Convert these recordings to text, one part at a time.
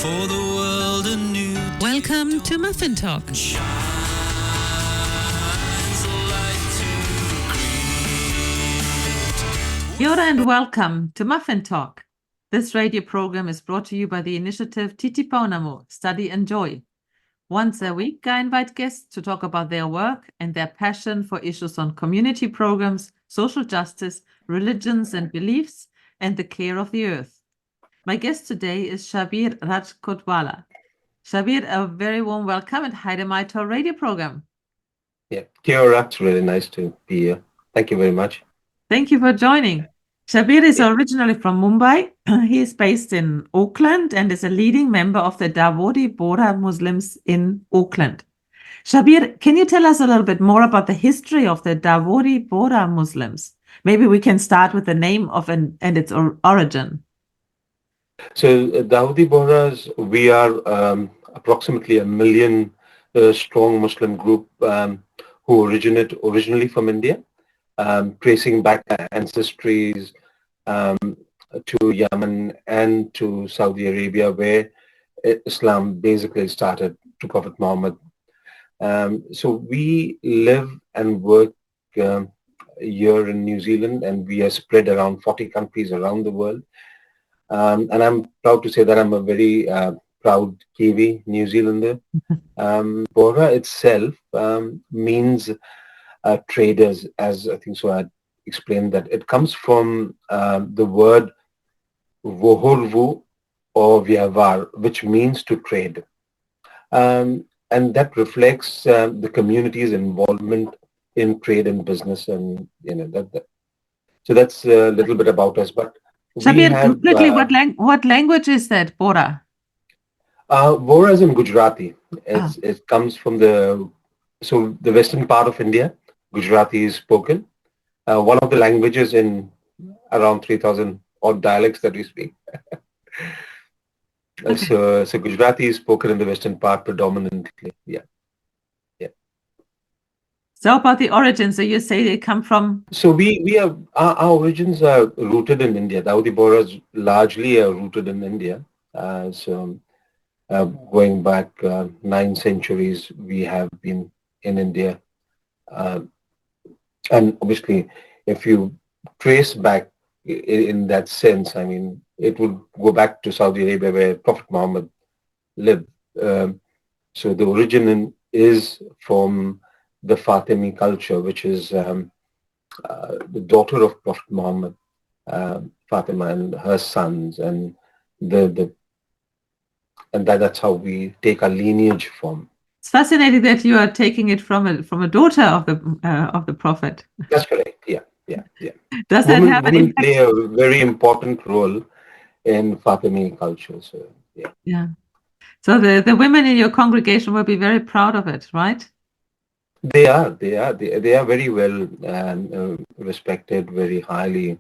for the world a new day. Welcome to Muffin Talk. Shines a light to create. Kia ora and welcome to Muffin Talk. This radio program is brought to you by the initiative Titipounamu, Study and Joy. Once a week, I invite guests to talk about their work and their passion for issues on community programs, social justice, religions and beliefs, and the care of the earth. My guest today is Shabbir Rajkotwala. Shabbir, a very warm welcome and hi to my radio program. Yeah, kia ora. It's really nice to be here. Thank you very much. Thank you for joining. Shabbir is originally from Mumbai. He is based in Auckland and is a leading member of the Dawoodi Bohra Muslims in Auckland. Shabbir, can you tell us a little bit more about the history of the Dawoodi Bohra Muslims? Maybe we can start with the name of and its origin. So Dawoodi Bohras, we are approximately 1 million strong Muslim group who originate originally from India, tracing back our ancestries to Yemen and to Saudi Arabia, where Islam basically started, to Prophet Muhammad. So we live and work here in New Zealand, and we are spread around 40 countries around the world. And I'm proud to say that I'm a very proud Kiwi, New Zealander. Bohra itself means traders, as I think so I explained that. It comes from the word vohorvu or vyavar, which means to trade. And that reflects the community's involvement in trade and business, and so that's a little bit about us. But Shabbir, quickly, what language is that, Bohra? Bohra is in Gujarati. It comes from the western part of India. Gujarati is spoken. One of the languages in around 3,000 odd dialects that we speak. So Gujarati is spoken in the western part predominantly. Yeah. So about the origins, so you say they come from? So we have our origins are rooted in India. Dawoodi Bohras largely are rooted in India. Going back 9 centuries, we have been in India. And obviously, if you trace back in that sense, I mean, it would go back to Saudi Arabia where Prophet Muhammad lived. So the origin is from the Fatimi culture, which is the daughter of Prophet Muhammad, Fatima, and her sons, and that's how we take our lineage from. It's fascinating that you are taking it from a daughter of the Prophet. That's correct. Yeah. Does that have an women impact? play a very important role in Fatimi culture. So yeah. So the women in your congregation will be very proud of it, right? They are very well respected, very highly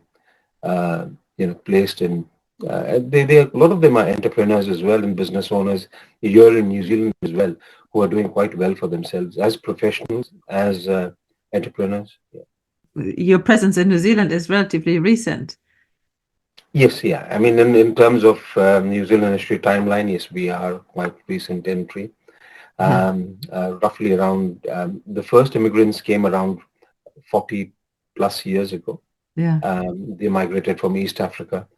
placed in. They a lot of them are entrepreneurs as well and business owners here in New Zealand as well, who are doing quite well for themselves as professionals, as entrepreneurs. Yeah. Your presence in New Zealand is relatively recent. Yes, yeah. I mean, in terms of New Zealand history timeline, yes, we are quite recent entry. Roughly around the first immigrants came around 40 plus years ago. Yeah. They migrated from East Africa,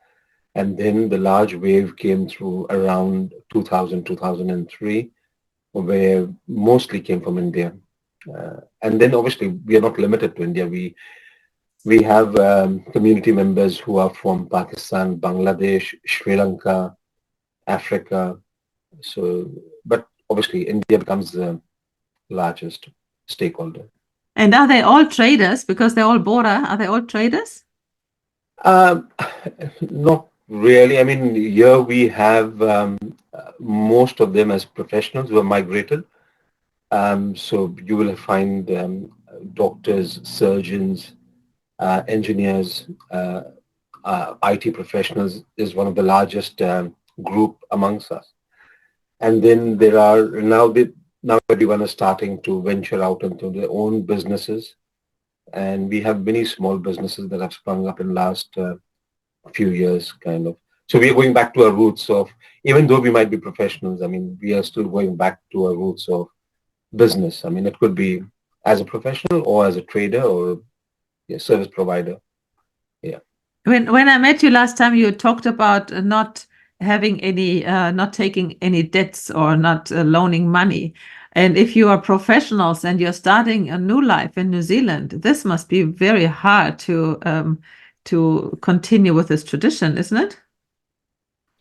and then the large wave came through around 2000, 2003, where mostly came from India. And then obviously we are not limited to India. We have community members who are from Pakistan, Bangladesh, Sri Lanka, Africa. So, but obviously India becomes the largest stakeholder. And are they all traders? Because they're all Bohra. Are they all traders? Not really. I mean, here we have most of them as professionals who are migrated. So you will find doctors, surgeons, engineers, IT professionals is one of the largest group amongst us. And then there are now everyone is starting to venture out into their own businesses. And we have many small businesses that have sprung up in the last few years, kind of. So we are going back to our roots of, even though we might be professionals, I mean, we are still going back to our roots of business. I mean, it could be as a professional or as a trader or a service provider. Yeah. When I met you last time, you talked about not having any, not taking any debts or not loaning money. And if you are professionals and you're starting a new life in New Zealand, this must be very hard to continue with this tradition, isn't it?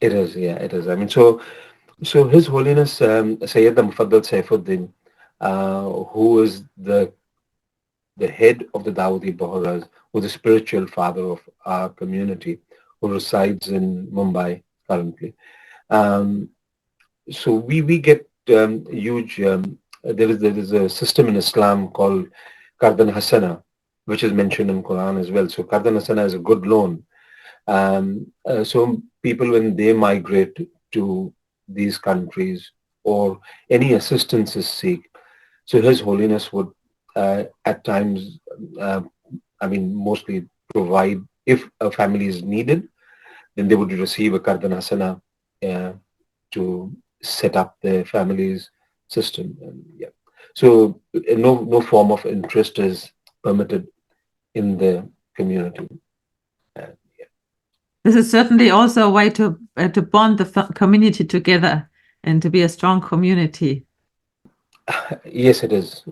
It is, yeah, it is. I mean, so His Holiness Sayyid Mufaddal Saifuddin, who is the head of the Dawoodi Bohras, who is the spiritual father of our community, who resides in Mumbai currently. Um, so we get huge. There is a system in Islam called Qardan Hasana, which is mentioned in Quran as well. So Qardan Hasana is a good loan. So people, when they migrate to these countries or any assistance is seek, so His Holiness would at times, uh, I mean, mostly provide, if a family is needed, then they would receive a Qardan Hasana to set up their family's system. And, yeah. So no form of interest is permitted in the community. And, This is certainly also a way to bond the community together and to be a strong community. yes, it is.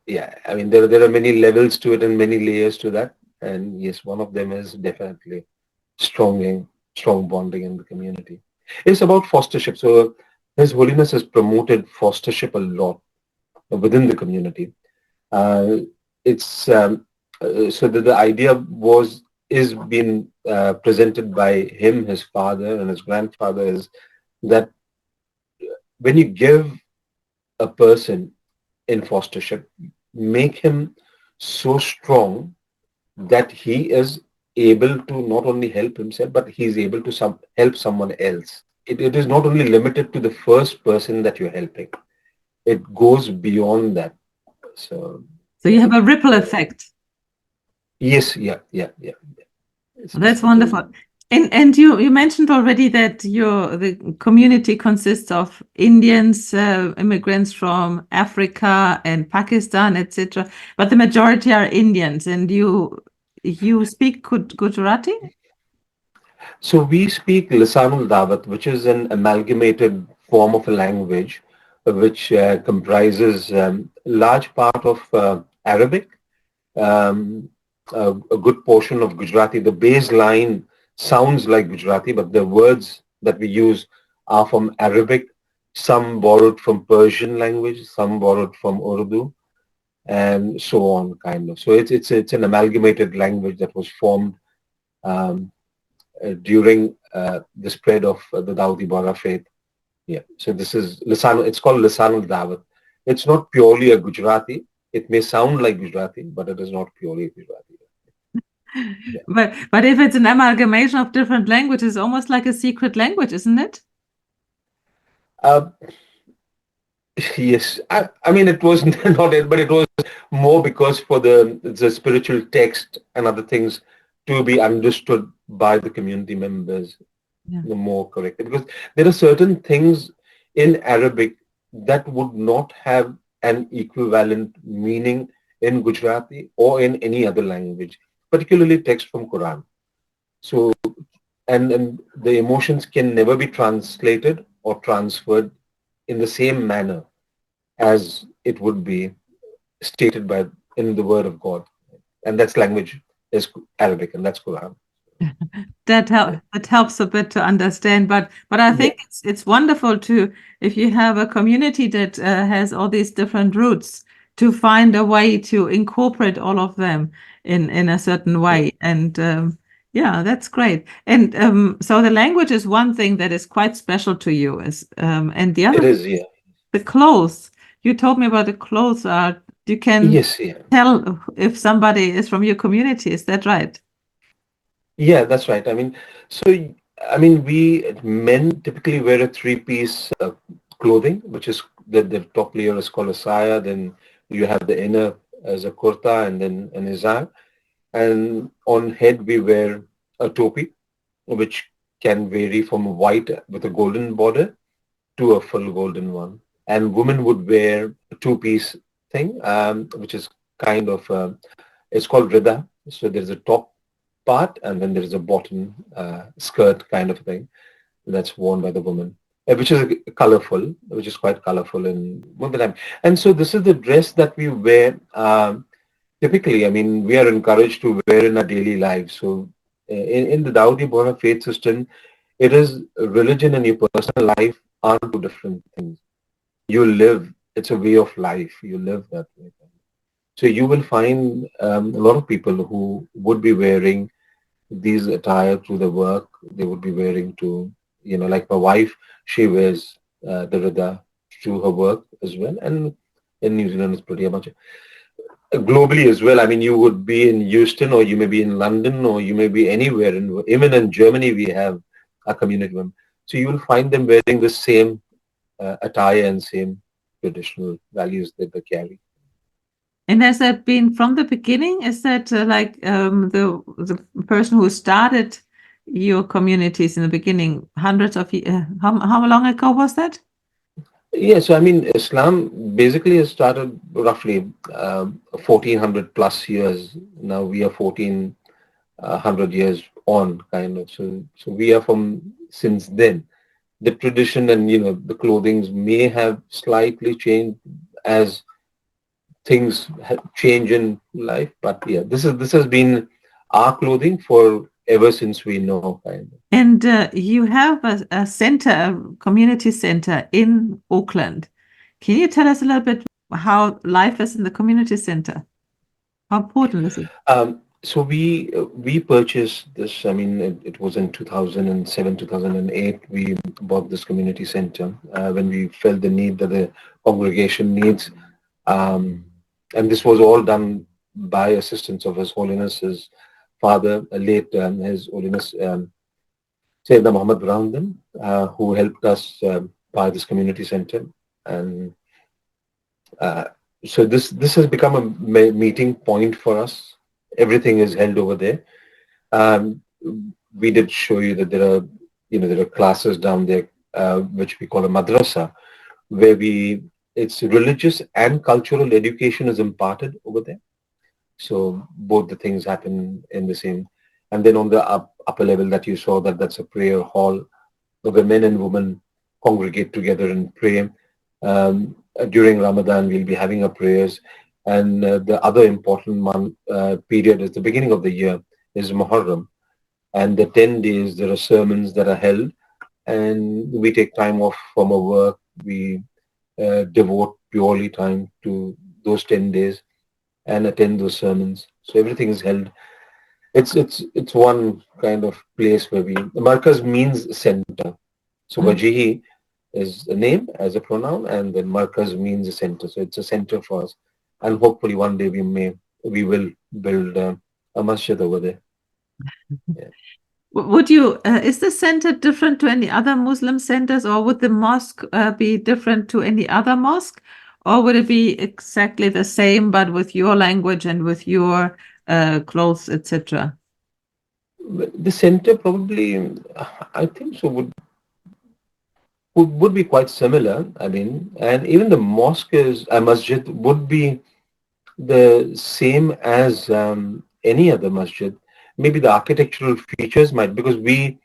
Yeah, I mean there are many levels to it and many layers to that. And yes, one of them is definitely strong bonding in the community. It's about fostership. So His Holiness has promoted fostership a lot within the community. Uh, it's so the idea is being presented by him, his father, and his grandfather, is that when you give a person in fostership, make him so strong that he is able to not only help himself, but he is able to help someone else. It is not only limited to the first person that you're helping. It goes beyond that. So So you yeah. have a ripple effect. Yes, yeah. That's wonderful. And you mentioned already that the community consists of Indians, immigrants from Africa and Pakistan, etc. But the majority are Indians, and you speak Gujarati? So we speak Lisanul Dawat, which is an amalgamated form of a language, which comprises large part of Arabic, um, a good portion of Gujarati. The baseline sounds like Gujarati, but the words that we use are from Arabic, some borrowed from Persian language, some borrowed from Urdu, and so on, kind of. So it's an amalgamated language that was formed um, during the spread of the Dawoodi Bohra faith. Yeah. So this is Lisan. It's called Lisanul Dawat. It's not purely a Gujarati. It may sound like Gujarati, but it is not purely Gujarati. Yeah. But if it's an amalgamation of different languages, almost like a secret language, isn't it? Uh, yes. I mean, it was not it, but it was more because for the spiritual text and other things to be understood by the community members Yeah. more correctly. Because there are certain things in Arabic that would not have an equivalent meaning in Gujarati or in any other language, particularly text from Quran. So, and the emotions can never be translated or transferred in the same manner as it would be stated by in the word of God. And that's language is Arabic, and that's Quran. That helps a bit to understand, but I Yeah, think it's wonderful to, if you have a community that has all these different roots, to find a way to incorporate all of them in a certain yeah, way. And yeah, that's great. And so the language is one thing that is quite special to you, and the it other, is. Yeah, the clothes. You told me about the clothes. You can yes, yeah. tell if somebody is from your community. Is that right? Yeah, that's right. I mean, we men typically wear a three-piece clothing, which is the top layer is called a saya. Then you have the inner as a kurta, and then an izar. And on head we wear a topi, which can vary from white with a golden border to a full golden one. And women would wear a two-piece thing, which is kind of, it's called rida. So there's a top part and then there's a bottom skirt kind of thing that's worn by the woman, which is colorful, which is quite colorful in women. And so this is the dress that we wear. Typically, I mean, we are encouraged to wear in our daily lives. So in the Dawoodi Bohra faith system, it is religion and your personal life are two different things. You live, it's a way of life. You live that way. So you will find a lot of people who would be wearing these attire to the work. They would be wearing to, like my wife, she wears the rida to her work as well. And in New Zealand, it's pretty much globally as well. I mean, you would be in Houston, or you may be in London, or you may be anywhere. Even in Germany, we have a community of them. So you will find them wearing the same attire and same traditional values that they carry. And has that been from the beginning? Is that the person who started your communities in the beginning, hundreds of years? How long ago was that? Yeah, so I mean, Islam basically has started roughly 1400 plus years. Now we are 1400 years on, kind of. So we are from since then. The tradition and the clothings may have slightly changed as things change in life, but yeah, this has been our clothing for ever since we know, kind of. And you have a center, a community center in Auckland. Can you tell us a little bit how life is in the community center? How important is it? So we purchased this. I mean, it was in 2007, 2008. We bought this community center when we felt the need that the congregation needs. And this was all done by assistance of His Holiness's father, late His Holiness Sayyidina Muhammad Brahman, who helped us buy this community center. And so this has become a meeting point for us. Everything is held over there. We did show you that there are classes down there, which we call a madrasa, where it's religious and cultural education is imparted over there. So both the things happen in the same. And then on the upper level that you saw, that's a prayer hall where men and women congregate together and pray. During Ramadan, we'll be having our prayers. And the other important period is the beginning of the year is Muharram. And the 10 days, there are sermons that are held. And we take time off from our work. We devote purely time to those 10 days and attend those sermons. So everything is held. It's one kind of place where Markaz means center. So Wajihi is a name as a pronoun, and then Markaz means a center. So it's a center for us. And hopefully one day we will build a masjid over there. Yeah. Would you, is the center different to any other Muslim centers, or would the mosque be different to any other mosque? Or would it be exactly the same, but with your language and with your clothes, etc.? The center probably, I think so, would be quite similar. I mean, and even the mosque masjid would be the same as any other masjid. Maybe the architectural features might, because we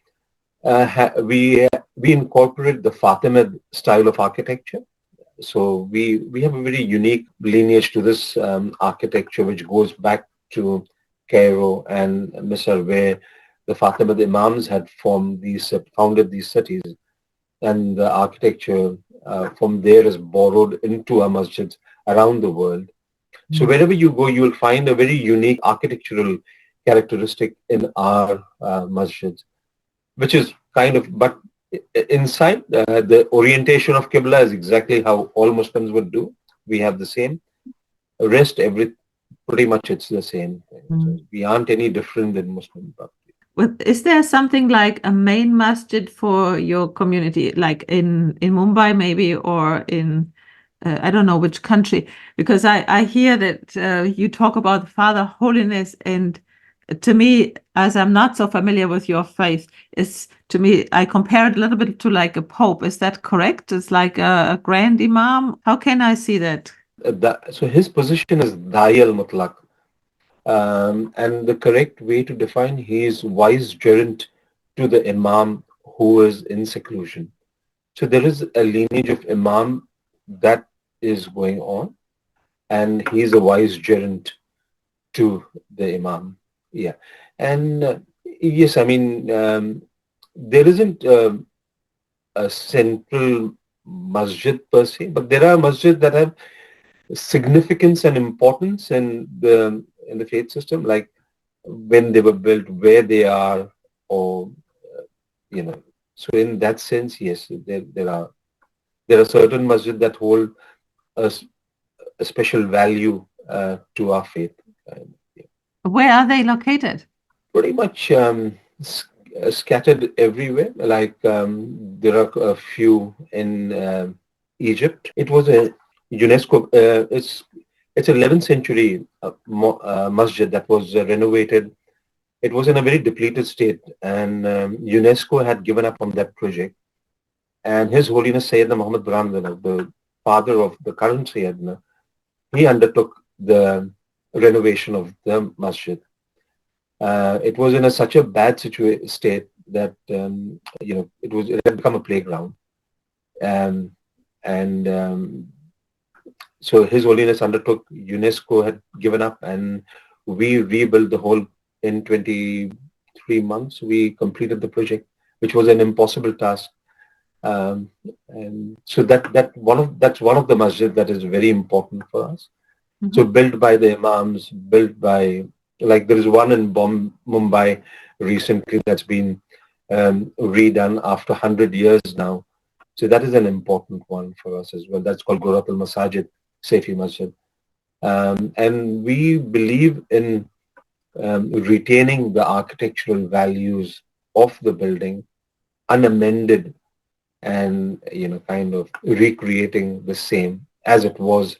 incorporate the Fatimid style of architecture. So we have a very unique lineage to this architecture, which goes back to Cairo and Misr, where the Fatimid Imams had founded these cities, and the architecture from there is borrowed into our masjids around the world. So wherever you go, you will find a very unique architectural characteristic in our masjids, which is kind of, but inside the orientation of Qibla is exactly how all Muslims would do. We have the same. Rest, pretty much it's the same thing. So we aren't any different than Muslim. Is there something like a main masjid for your community, like in Mumbai maybe, or in I don't know which country? Because I hear that you talk about Father Holiness, and to me, as I'm not so familiar with your faith, is to me, I compare it a little bit to like a pope. Is that correct? It's like a grand imam. How can I see that? So his position is Dai al-Mutlaq. And the correct way to define, he is vicegerent to the imam who is in seclusion. So there is a lineage of imam that is going on, and he is a vicegerent to the imam. Yeah. And yes, I mean, there isn't a central masjid per se, but there are masjids that have significance and importance in the faith system, like when they were built, where they are, or you know. So in that sense, yes, there are certain masjid that hold a, a special value to our faith. Yeah. Where are they located? Pretty much scattered everywhere. Like there are a few in Egypt. It was a UNESCO. It's 11th century masjid that was renovated. It was in a very depleted state, and UNESCO had given up on that project. And His Holiness Sayyidina Muhammad Brahmana, the father of the current Sayyidina, he undertook the renovation of the masjid. It was in such a bad state that it had become a playground, um, and so His Holiness undertook. UNESCO had given up, and we rebuilt the whole in 23 months. We completed the project, which was an impossible task. And so that's one of the masjid that is very important for us. Mhm. So built by the imams, built by, like there is one in Mumbai recently that's been redone after 100 years now. So that is an important one for us as well. That's called Gurat al-Masajid, Safi Masjid. And we believe in retaining the architectural values of the building unamended, and kind of recreating the same as it was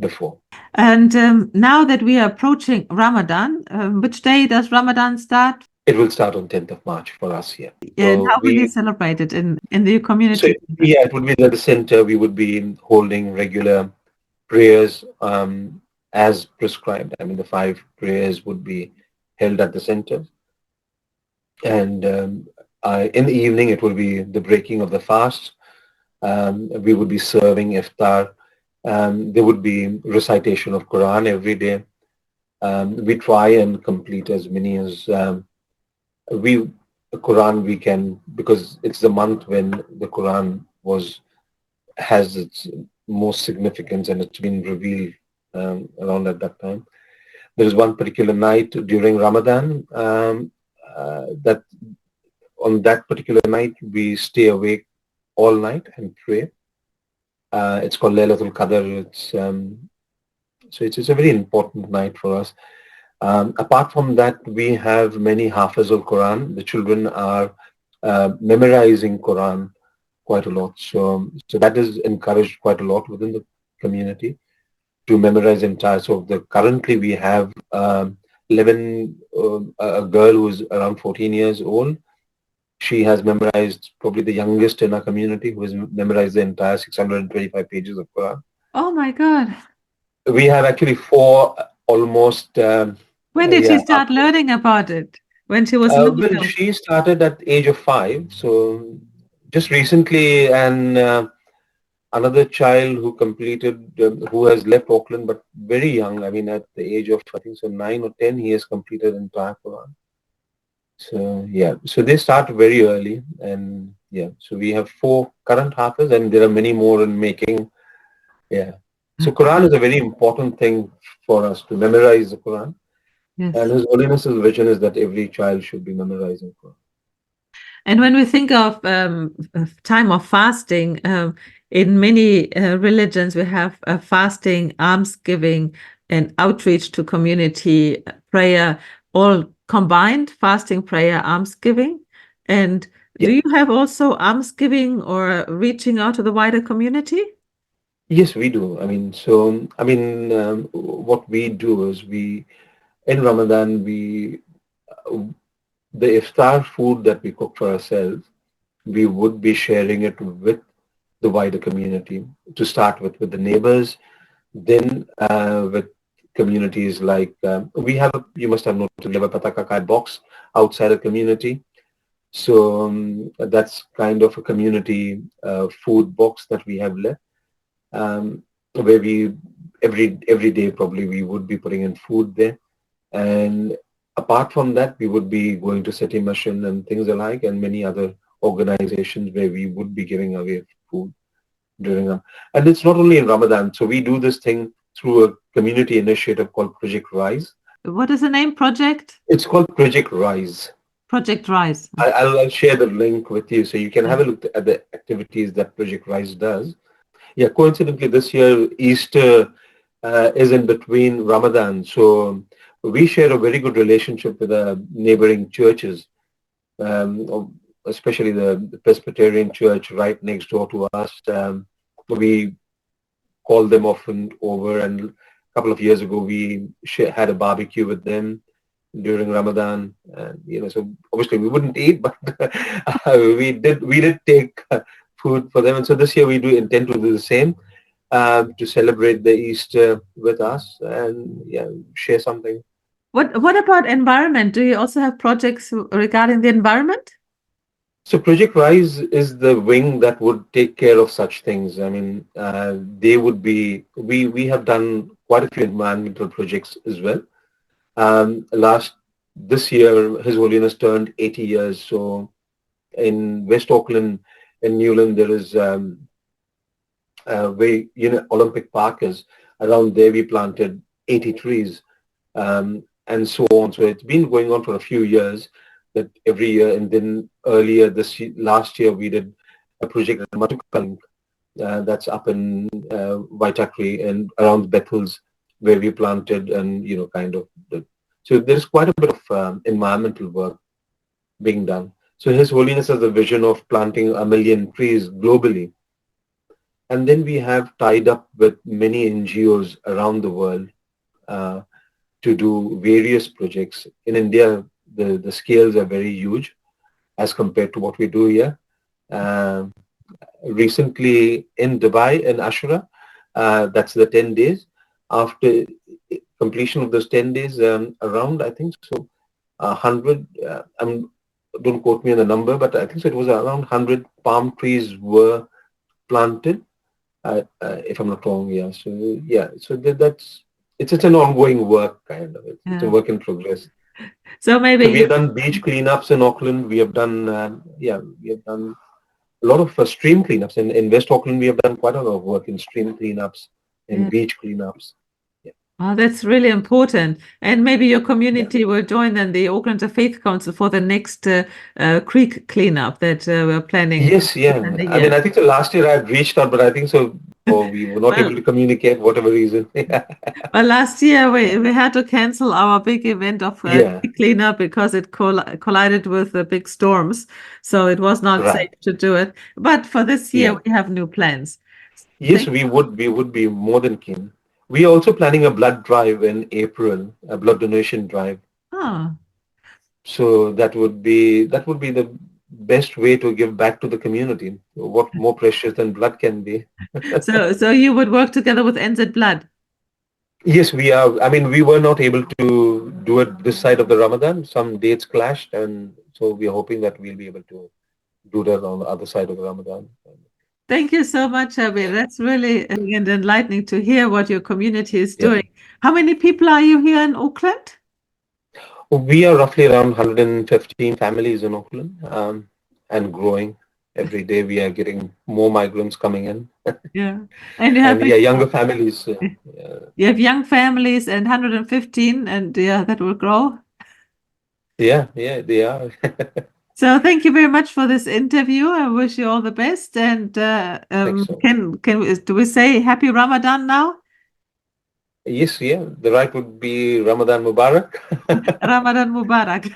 before. And now that we are approaching Ramadan, which day does Ramadan start? It will start on 10th of March for us here. And So how will you celebrate it in the community? yeah, it would be at the center. We would be holding regular prayers as prescribed. I mean, the 5 prayers would be held at the center. And in the evening, it will be the breaking of the fast. We would be serving iftar. There would be recitation of Quran every day. We try and complete as many as Quran we can, because it's the month when the Quran has its most significance, and it's been revealed around at that time. There is one particular night during Ramadan that on that particular night we stay awake all night and pray. It's called Laylatul Qadr. It's a very important night for us. Apart from that, we have many Hafiz al-Quran. The children are memorizing Quran quite a lot. So that is encouraged quite a lot within the community to memorize entire. So currently we have 11, a girl who is around 14 years old. She has memorized, probably the youngest in our community, who has memorized the entire 625 pages of Quran. Oh my God. We have actually 4 almost. When did yeah, she start learning about it? When she was well, little? she started at age of 5, so just recently, and another child who completed, who has left Auckland, but very young. I mean, at the age of, I think so, 9 or 10, he has completed entire Quran. So yeah, so they start very early, and yeah, so we have 4 current Hafiz, and there are many more in making. Yeah, so Quran is a very important thing for us to memorize the Quran. Yes. And His Holiness's vision is that every child should be memorizing Quran. And when we think of time of fasting, in many religions, we have fasting, almsgiving, and outreach to community prayer, all combined, fasting, prayer, almsgiving. And do you have also almsgiving or reaching out to the wider community? Yes, we do. What we do is in Ramadan, we the iftar food that we cook for ourselves, we would be sharing it with the wider community, to start with the neighbors, then with communities like, we have, you must have noticed, we have a Pataka card box outside the community. So that's kind of a community food box that we have left, where we, every day probably we would be putting in food there. And apart from that, we would be going to City Mission and things alike, and many other organizations where we would be giving away food during them. And it's not only in Ramadan. So we do this thing through a community initiative called Project Rise. What is the name? Project? It's called Project Rise. Project Rise. I'll share the link with you so you can have a look at the activities that Project Rise does. Yeah, coincidentally, this year Easter is in between Ramadan. So we share a very good relationship with the neighboring churches, especially the Presbyterian church right next door to us. We call them often over, and a couple of years ago we had a barbecue with them during Ramadan. And, so obviously we wouldn't eat, but we did take food for them. And so this year we do intend to do the same, to celebrate the Easter with us and share something. What about environment? Do you also have projects regarding the environment? So Project Rise is the wing that would take care of such things. I mean, they would be, we have done quite a few environmental projects as well. This year, His Holiness turned 80 years. So in West Auckland, in Newland, there is where Olympic Park is. Around there, we planted 80 trees, and so on. So it's been going on for a few years, that every year. And then earlier last year, we did a project at Matukaling, that's up in Waitakere and around Bethels, where we planted and so there's quite a bit of environmental work being done. So His Holiness has a vision of planting 1 million trees globally. And then we have tied up with many NGOs around the world to do various projects. In India, the scales are very huge as compared to what we do here. Recently in Dubai, in Ashura, that's the 10 days. After completion of those 10 days, around, I think so, 100, don't quote me on the number, but I think so it was around 100 palm trees were planted, if I'm not wrong. So it's an ongoing work, kind of. It's a work in progress. So maybe we have done beach cleanups in Auckland. We have done a lot of stream cleanups in West Auckland. We have done quite a lot of work in stream cleanups and beach cleanups. Oh, that's really important. And maybe your community will join then the Auckland Faith Council for the next creek cleanup that we're planning. Yes, I mean, I think so last year I had reached out, but I think so we were not able to communicate, whatever reason. Well, last year we had to cancel our big event of creek cleanup because it collided with the big storms. So it was not safe to do it. But for this year, we have new plans. Yes, we would be more than keen. We are also planning a blood drive in April, a blood donation drive. So that would be the best way to give back to the community. What more precious than blood can be? So you would work together with NZ Blood? Yes, we are. I mean, we were not able to do it this side of the Ramadan. Some dates clashed, and so we are hoping that we'll be able to do that on the other side of the Ramadan. Thank you so much, Shabbir. That's really enlightening to hear what your community is doing. How many people are you here in Auckland? We are roughly around 115 families in Auckland, and growing. Every day we are getting more migrants coming in. And you have younger families. You have young families and 115, and that will grow. Yeah, they are. So thank you very much for this interview. I wish you all the best. And do we say Happy Ramadan now? Yes, the right would be Ramadan Mubarak. Ramadan Mubarak.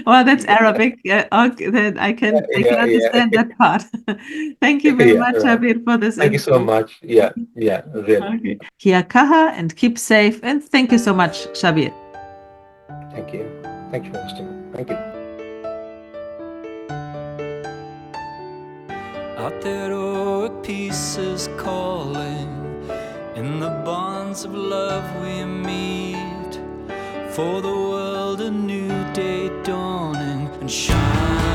Well, that's Arabic. Okay, then I can understand that part. Thank you very much, Shabbir, for this. Thank you so much. Really. Okay. Kia kaha and keep safe. And thank you so much, Shabbir. Thank you. Thank you for listening. Thank you. Out there, heroic peace is calling. In the bonds of love we meet. For the world, a new day dawning and shine.